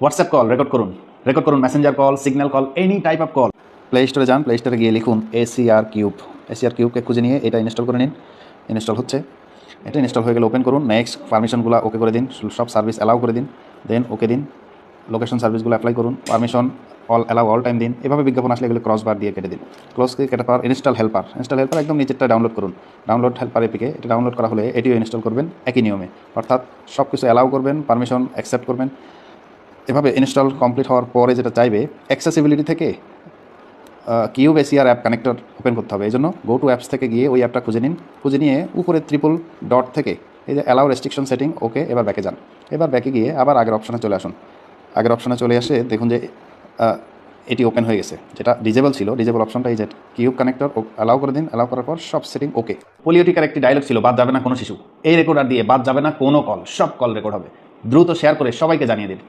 WhatsApp call record করুন Messenger call, signal call, any type of call. Play স্টোরে যান, play স্টোরে গিয়ে লিখুন ACR কিউব। ACR কিউবকে খুঁজে নিয়ে এটা ইনস্টল করে নিন। ইনস্টল হচ্ছে, এটা ইনস্টল হয়ে গেলে ওপেন করুন। নেক্সট পারমিশনগুলো ওকে করে দিন, সব সার্ভিস অ্যালাউ করে দিন, দেন ওকে দিন। লোকেশন সার্ভিসগুলো অ্যাপ্লাই করুন, permission all allow all time দিন। এভাবে বিজ্ঞাপন আসলে এগুলো ক্রস বার দিয়ে কেটে দিন। কেটে পাওয়ার ইনস্টল হেল্পার একদম নিচেরটা ডাউনলোড করুন। ডাউনলোড হেল্পার এপিকে এটা ডাউনলোড করা হলে এটিও ইনস্টল করবেন একই নিয়মে, অর্থাৎ সব কিছু অ্যালাউ করবেন, পারমিশন অ্যাকসেপ্ট করবেন। এভাবে ইনস্টল কমপ্লিট হওয়ার পরে যেটা চাইবে, অ্যাক্সেসিবিলিটি থেকে cube ACR app connector open করতে হবে। এই জন্য গো টু অ্যাপস থেকে গিয়ে ওই অ্যাপটা খুঁজে নিন। খুঁজে নিয়ে উপরে ট্রিপল ডট থেকে এই যে অ্যালাউ রেস্ট্রিকশন সেটিং, ওকে। এবার ব্যাকে যান। এবার ব্যাকে গিয়ে আবার আগের অপশানে চলে আসুন। আগের অপশানে চলে আসে দেখুন যে এটি ওপেন হয়ে গেছে। যেটা ডিজেবল ছিল, ডিজেবল অপশনটা এই যে কিউব কানেক্টর অ্যালাউ করে দিন। অ্যালাউ করার পর সব সেটিং ওকে। পোলিওটিকার একটি ডায়লগ ছিল, বাদ যাবে না কোনো শিশু। এই রেকর্ডার দিয়ে বাদ যাবে না কোনো কল, সব কল রেকর্ড হবে। দ্রুত শেয়ার করে সবাইকে জানিয়ে দিন।